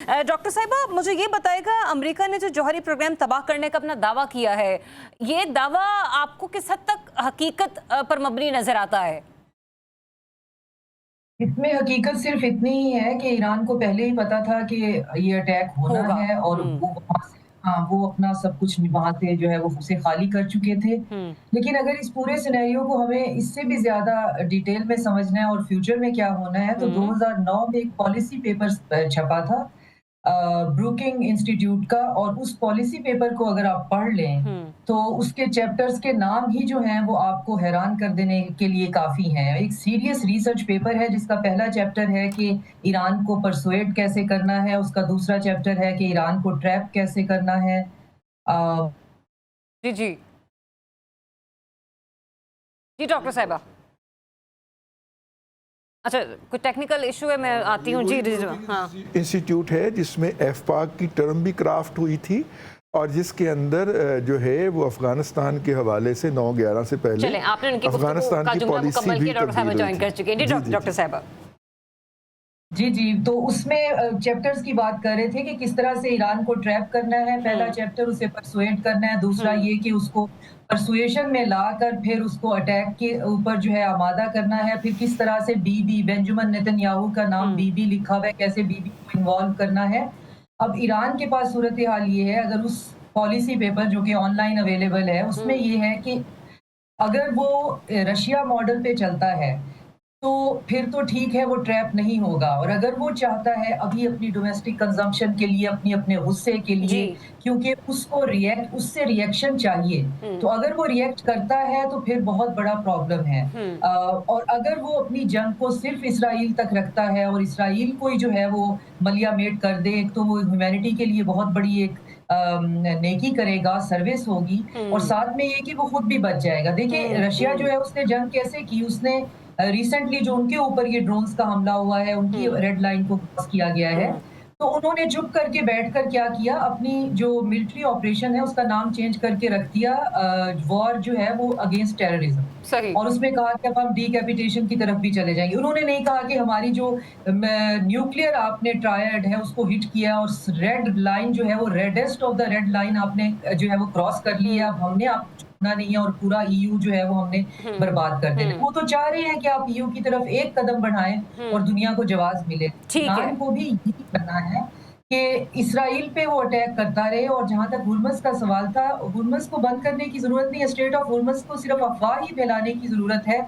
Doctor साहिबा, मुझे ये बताएगा, अमेरिका ने जो जौहरी प्रोग्राम तबाह करने का अपना दावा किया है, ये दावा आपको किस हद तक हकीकत पर मबनी नजर आता है? इसमें हकीकत सिर्फ इतनी ही है कि ईरान को पहले ही पता था कि ये अटैक होना होगा। है और वो वहाँ से वो अपना सब कुछ वहाँ से जो है वो उसे खाली कर चुके थे। हम्म। लेकिन अगर इस पूरे सिनेरियो को हमें इससे भी ज़्यादा डिटेल में समझना है और फ्यूचर में क्या होना है, तो हम्म। 2009 में एक पॉलिसी पेपर छपा था ब्रूकिंग इंस्टीट्यूट का, और उस पॉलिसी पेपर को अगर आप पढ़ लें, हम्म। तो उसके चैप्टर्स के नाम ही जो हैं वो आपको हैरान कर देने के लिए काफ़ी हैं। एक सीरियस रिसर्च पेपर है जिसका पहला चैप्टर है कि ईरान को परसुएड कैसे करना है, उसका दूसरा चैप्टर है कि ईरान को ट्रैप कैसे करना है। अ, जी जी जी डॉक्टर साहिबा। अच्छा, कुछ टेक्निकल इशू है, मैं आती हूँ। जी जी जी, हाँ। इंस्टीट्यूट है जिसमें एफपाक की टर्म भी क्राफ्ट हुई थी और जिसके अंदर जो है वो अफगानिस्तान के हवाले से 9/11 से पहले चलें, आपने उनकी अफगानिस्तान का की जुमला पॉलिसी मुकम्मल भी किया, डॉक्टर साहिबा तब्दील हुई ज्वाइन थी। कर चुके हैं। जी डॉक्टर साहिबा। जी, जी। तो उसमें चैप्टर्स की बात कर रहे थे कि किस तरह से ईरान को ट्रैप करना है। पहला चैप्टर उसे परसुएड करना है, दूसरा हम्म। ये कि उसको परसुएशन में लाकर फिर उसको अटैक के ऊपर जो है आमादा करना है। फिर किस तरह से बीबी बेंजामिन नेतन्याहू का नाम हम्म। बीबी लिखा हुआ है, कैसे बीबी को इन्वॉल्व करना है। अब ईरान के पास सूरत-ए-हाल ये है, अगर उस पॉलिसी पेपर जो कि ऑनलाइन अवेलेबल है, उसमें हम्म। ये है कि अगर वो रशिया मॉडल पे चलता है, तो फिर तो ठीक है, वो ट्रैप नहीं होगा। और अगर वो चाहता है अभी अपनी डोमेस्टिक कंज़म्पशन के लिए, अपने गुस्से के जी। लिए, क्योंकि उसको उससे रिएक्शन चाहिए, हम्म। तो अगर वो रिएक्ट करता है तो फिर बहुत बड़ा प्रॉब्लम है। हम्म। और अगर वो अपनी जंग को सिर्फ़ इसराइल तक रखता है और इसराइल को ही जो है वो मलिया-मेट कर दे, एक तो वो ह्यूमैनिटी के लिए बहुत बड़ी एक नेकी करेगा, सर्विस होगी, और हम्म। साथ में ये कि वो खुद भी बच जाएगा। देखिए, रशिया जो हम्म। है उसने जंग कैसे की, उसने रिसेंटली जो उनके ऊपर ये ड्रोन्स का हमला हुआ है, उनकी हम्म। रेड लाइन को क्रॉस किया गया है, हम्म। तो उन्होंने चुप करके बैठकर क्या किया, अपनी जो मिलिट्री ऑपरेशन है उसका नाम चेंज करके रख दिया वॉर जो है वो अगेंस्ट टेररिज्म, सही। और उसमें कहा कि अब हम डीकैपिटेशन की तरफ भी चले जाएँगे। उन्होंने नहीं कहा कि हमारी जो न्यूक्लियर आपने ट्रायड है उसको हिट किया और रेड लाइन जो है वो reddest of the red line आपने जो है वो क्रॉस कर ली है, हम्म। अब हमने आपको छोड़ना नहीं है और पूरा ईयू जो है वो हमने हम्म। बर्बाद कर देना है। हम्म। वो तो चाह रहे हैं कि आप ईयू की तरफ एक कदम बढ़ाएँ और हम्म। दुनिया को जवाब मिले। ठीक है। ईरान को भी यही करना है कि इसराइल पे वो अटैक करता रहे। और जहाँ तक हुर्मुज़ का सवाल था, हुर्मुज़ को बंद करने की ज़रूरत नहीं है, स्ट्रेट ऑफ हुर्मुज़ को सिर्फ़ अफ़वाह ही फैलाने की ज़रूरत है।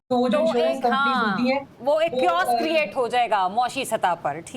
तो वो जो तो इंश्योरेंस एक, कंपनीज़ होती हाँ, हैं, वो एक वो क्योस क्रिएट हो जाएगा मौशी सतह पर। ठीक।